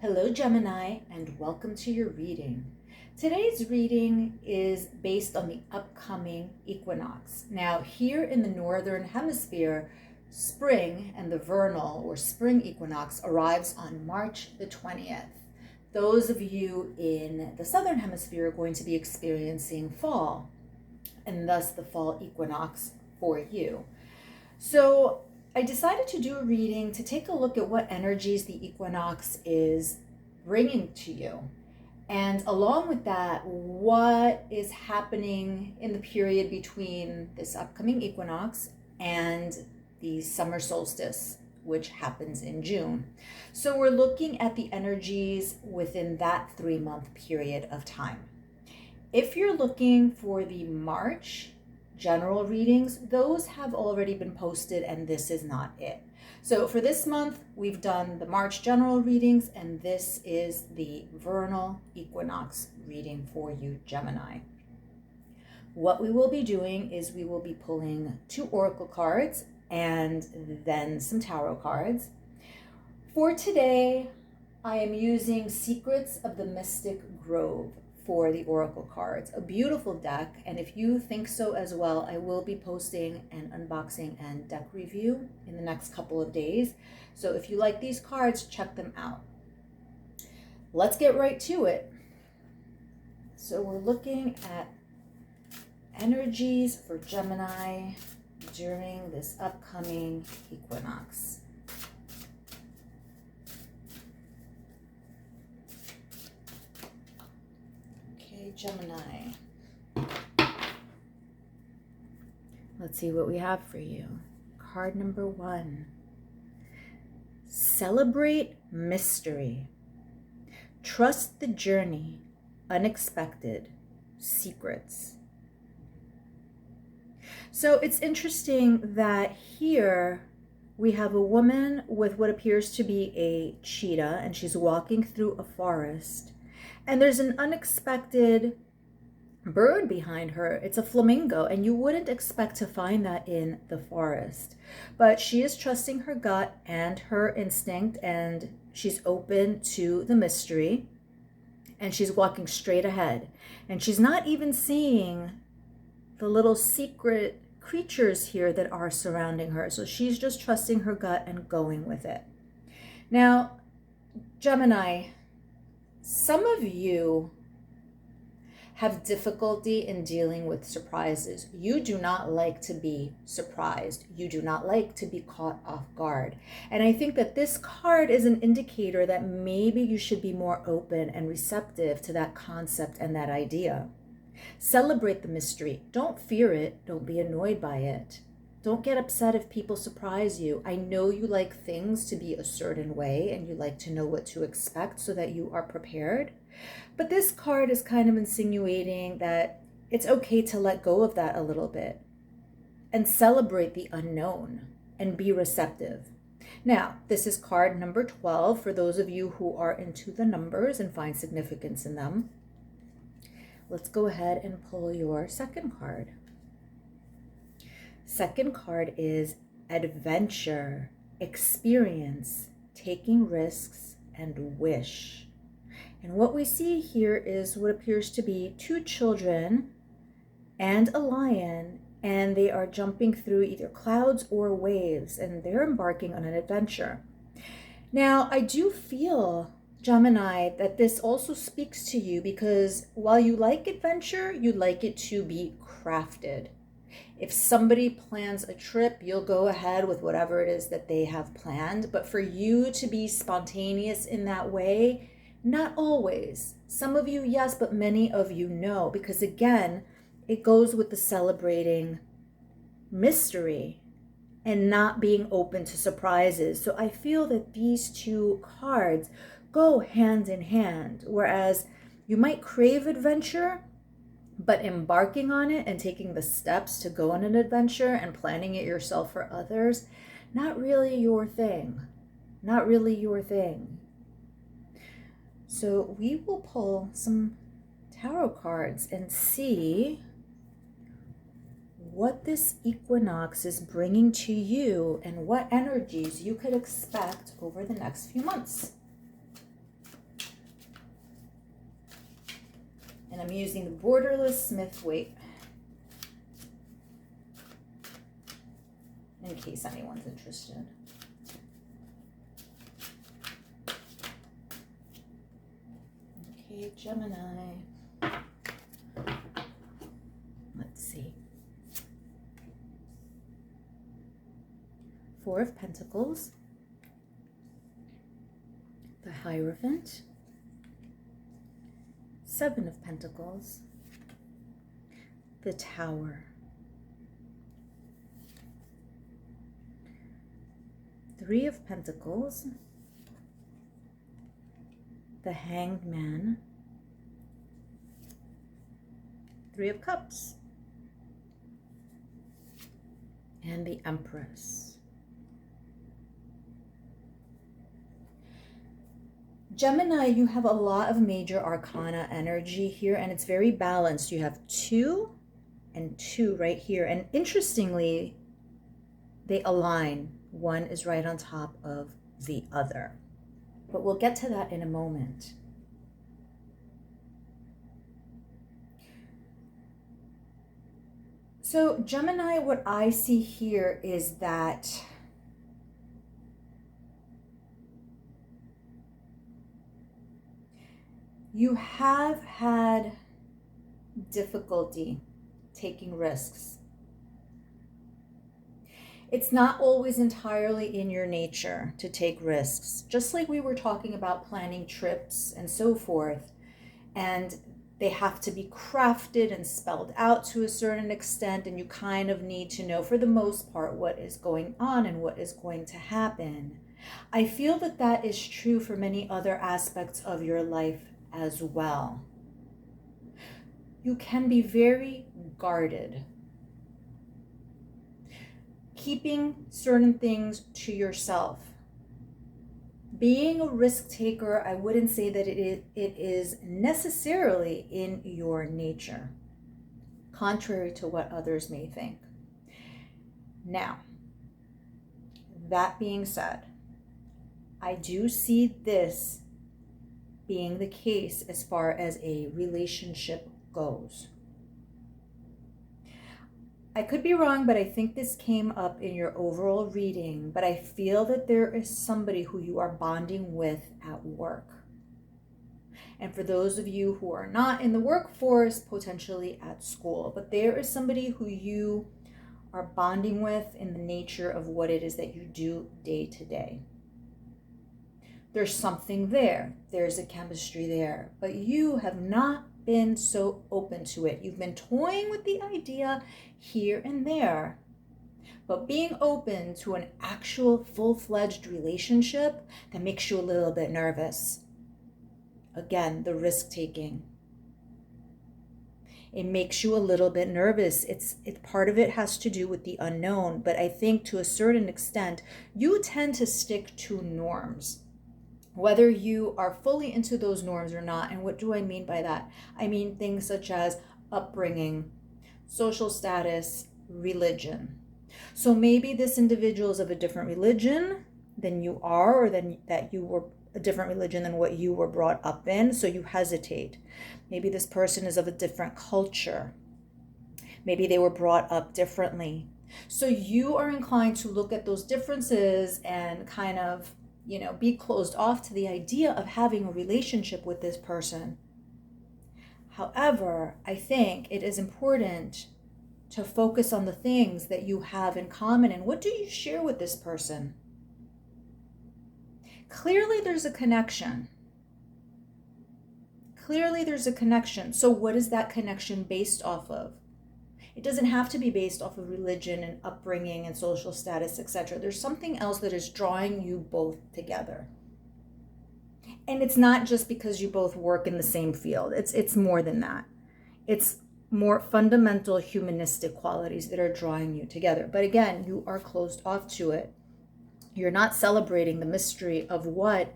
Hello Gemini, and welcome to your reading. Today's reading is based on the upcoming equinox. Now here in the northern hemisphere, spring and the vernal or spring equinox arrives on March the 20th. Those of you in the southern hemisphere are going to be experiencing fall, and thus the fall equinox for you. So I decided to do a reading to take a look at what energies the equinox is bringing to you. And along with that, what is happening in the period between this upcoming equinox and the summer solstice, which happens in June. So we're looking at the energies within that 3-month period of time. If you're looking for the March general readings, those have already been posted and this is not it. So for this month, we've done the March general readings and this is the vernal equinox reading for you, Gemini. What we will be doing is we will be pulling 2 oracle cards and then some tarot cards. For today, I am using Secrets of the Mystic Grove for the oracle cards, a beautiful deck, and if you think so as well, I will be posting an unboxing and deck review in the next couple of days. So if you like these cards, check them out. Let's get right to it. So we're looking at energies for Gemini during this upcoming equinox. Gemini. Let's see what we have for you. Card number 1. Celebrate mystery. Trust the journey. Unexpected secrets. So it's interesting that here we have a woman with what appears to be a cheetah, and she's walking through a forest. And there's an unexpected bird behind her. It's a flamingo, and you wouldn't expect to find that in the forest. But she is trusting her gut and her instinct, and she's open to the mystery, and she's walking straight ahead. And she's not even seeing the little secret creatures here that are surrounding her. So she's just trusting her gut and going with it. Now, Gemini, some of you have difficulty in dealing with surprises. You do not like to be surprised. You do not like to be caught off guard. And I think that this card is an indicator that maybe you should be more open and receptive to that concept and that idea. Celebrate the mystery. Don't fear it. Don't be annoyed by it. Don't get upset if people surprise you. I know you like things to be a certain way and you like to know what to expect so that you are prepared. But this card is kind of insinuating that it's okay to let go of that a little bit and celebrate the unknown and be receptive. Now, this is card number 12 for those of you who are into the numbers and find significance in them. Let's go ahead and pull your second card. Second card is adventure, experience, taking risks, and wish. And what we see here is what appears to be 2 children and a lion, and they are jumping through either clouds or waves, and they're embarking on an adventure. Now, I do feel, Gemini, that this also speaks to you because while you like adventure, you like it to be crafted. If somebody plans a trip, you'll go ahead with whatever it is that they have planned. But for you to be spontaneous in that way, not always. Some of you, yes, but many of you, no. Because again, it goes with the celebrating mystery and not being open to surprises. So I feel that these 2 cards go hand in hand. Whereas you might crave adventure, but embarking on it and taking the steps to go on an adventure and planning it yourself for others, not really your thing. Not really your thing. So we will pull some tarot cards and see what this equinox is bringing to you and what energies you could expect over the next few months. And I'm using the borderless Smith weight in case anyone's interested. Okay, Gemini. Let's see. Four of Pentacles, the Hierophant, Seven of Pentacles, the Tower, Three of Pentacles, the Hanged Man, Three of Cups, and the Empress. Gemini, you have a lot of major arcana energy here, and it's very balanced. You have 2 and 2 right here. And interestingly, they align. One is right on top of the other. But we'll get to that in a moment. So Gemini, what I see here is that you have had difficulty taking risks. It's not always entirely in your nature to take risks, just like we were talking about planning trips and so forth. And they have to be crafted and spelled out to a certain extent, and you kind of need to know for the most part what is going on and what is going to happen. I feel that that is true for many other aspects of your life as well. You can be very guarded, keeping certain things to yourself. Being a risk taker, I wouldn't say that it is necessarily in your nature, contrary to what others may think. Now, that being said, I do see this being the case as far as a relationship goes. I could be wrong, but I think this came up in your overall reading, but I feel that there is somebody who you are bonding with at work. And for those of you who are not in the workforce, potentially at school, but there is somebody who you are bonding with in the nature of what it is that you do day to day. There's something there. There's a chemistry there, but you have not been so open to it. You've been toying with the idea here and there, but being open to an actual full-fledged relationship, that makes you a little bit nervous. Again, the risk-taking. It makes you a little bit nervous. It's part of it has to do with the unknown, but I think to a certain extent, you tend to stick to norms, whether you are fully into those norms or not. And what do I mean by that? I mean things such as upbringing, social status, religion. So maybe this individual is of a different religion than you are, or that you were a different religion than what you were brought up in, so you hesitate. Maybe this person is of a different culture. Maybe they were brought up differently. So you are inclined to look at those differences and kind of, be closed off to the idea of having a relationship with this person. However, I think it is important to focus on the things that you have in common and what do you share with this person. Clearly there's a connection. So what is that connection based off of? It doesn't have to be based off of religion and upbringing and social status, etc. There's something else that is drawing you both together. And it's not just because you both work in the same field. It's more than that. It's more fundamental humanistic qualities that are drawing you together. But again, you are closed off to it. You're not celebrating the mystery of what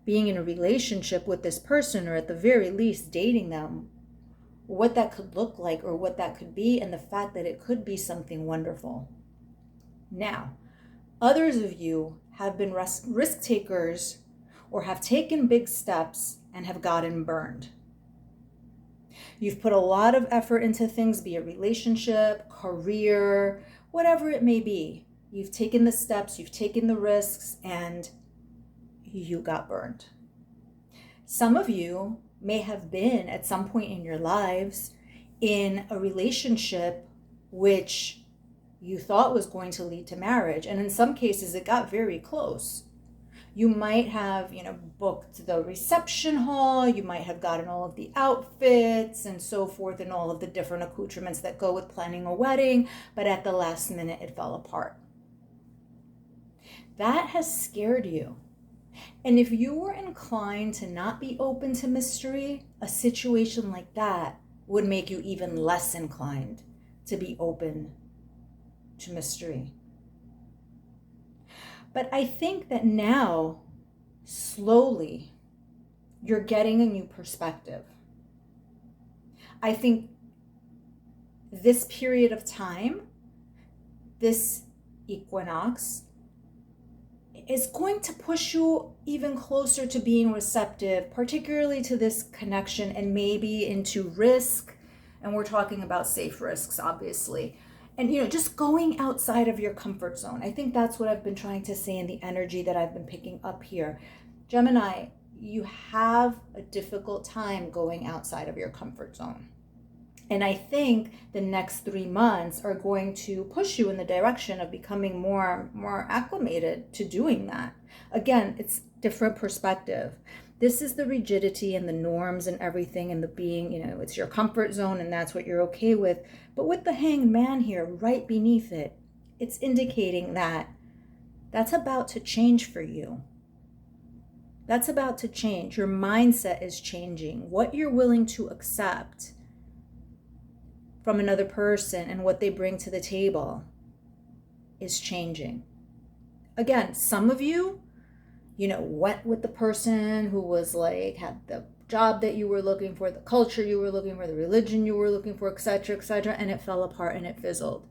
being in a relationship with this person, or at the very least dating them, what that could look like or what that could be, and the fact that it could be something wonderful. Now, others of you have been risk takers or have taken big steps and have gotten burned. You've put a lot of effort into things, be it relationship, career, whatever it may be. You've taken the steps, you've taken the risks, and you got burned. Some of you may have been at some point in your lives in a relationship which you thought was going to lead to marriage. And in some cases, it got very close. You might have, booked the reception hall. You might have gotten all of the outfits and so forth and all of the different accoutrements that go with planning a wedding. But at the last minute, it fell apart. That has scared you. And if you were inclined to not be open to mystery, a situation like that would make you even less inclined to be open to mystery. But I think that now, slowly, you're getting a new perspective. I think this period of time, this equinox, is going to push you even closer to being receptive, particularly to this connection and maybe into risk. And we're talking about safe risks, obviously. And, just going outside of your comfort zone. I think that's what I've been trying to say in the energy that I've been picking up here. Gemini, you have a difficult time going outside of your comfort zone. And I think the next 3 months are going to push you in the direction of becoming more acclimated to doing that. Again, it's different perspective. This is the rigidity and the norms and everything and the being, it's your comfort zone and that's what you're okay with. But with the Hanged Man here right beneath it, it's indicating that that's about to change for you. That's about to change. Your mindset is changing. What you're willing to accept from another person and what they bring to the table is changing. Again, some of you, went with the person who was had the job that you were looking for, the culture you were looking for, the religion you were looking for, etc., and it fell apart and it fizzled.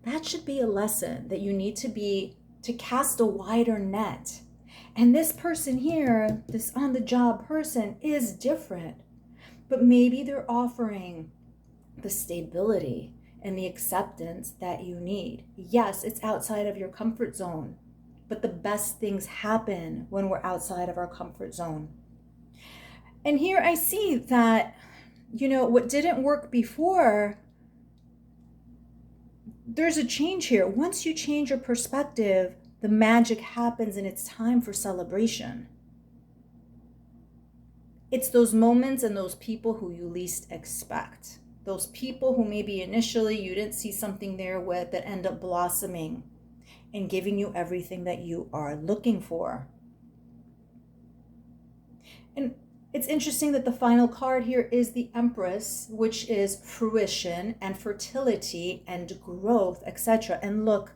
That should be a lesson that you need to cast a wider net. And this person here, this on-the-job person, is different. But maybe they're offering the stability and the acceptance that you need. Yes, it's outside of your comfort zone, but the best things happen when we're outside of our comfort zone. And here I see that, what didn't work before, there's a change here. Once you change your perspective, the magic happens and it's time for celebration. It's those moments and those people who you least expect. Those people who maybe initially you didn't see something there with that end up blossoming and giving you everything that you are looking for. And it's interesting that the final card here is the Empress, which is fruition and fertility and growth, etc. And look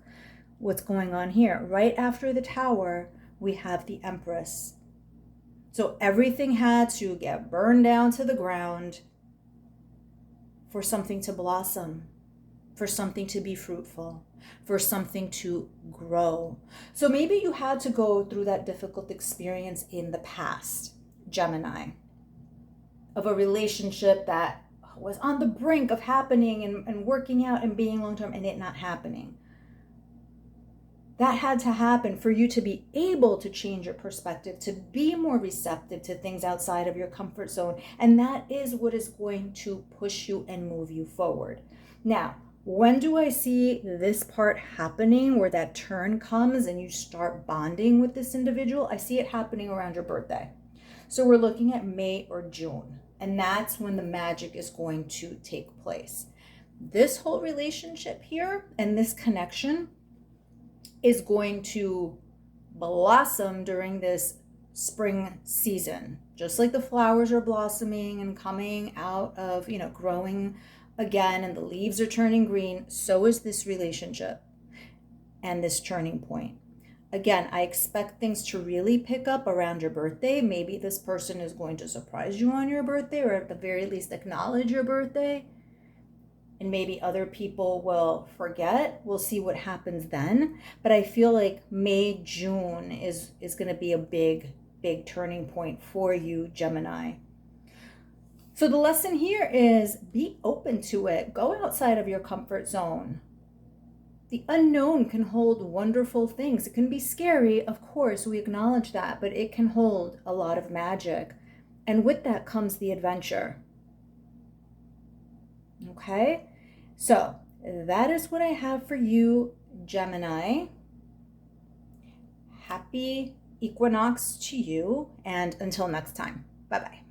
what's going on here. Right after the Tower, we have the Empress. So everything had to get burned down to the ground for something to blossom, for something to be fruitful, for something to grow. So maybe you had to go through that difficult experience in the past, Gemini, of a relationship that was on the brink of happening and working out and being long-term and it not happening. That had to happen for you to be able to change your perspective, to be more receptive to things outside of your comfort zone. And that is what is going to push you and move you forward. Now, when do I see this part happening where that turn comes and you start bonding with this individual? I see it happening around your birthday. So we're looking at May or June. And that's when the magic is going to take place. This whole relationship here and this connection is going to blossom during this spring season. Just like the flowers are blossoming and coming out of, growing again and the leaves are turning green, so is this relationship and this turning point. Again, I expect things to really pick up around your birthday. Maybe this person is going to surprise you on your birthday, or at the very least acknowledge your birthday. And maybe other people will forget. We'll see what happens then. But I feel like May, June is going to be a big turning point for you, Gemini. So the lesson here is be open to it. Go outside of your comfort zone. The unknown can hold wonderful things. It can be scary, of course, we acknowledge that, but it can hold a lot of magic. And with that comes the adventure. Okay? So that is what I have for you, Gemini. Happy equinox to you, and until next time, bye-bye.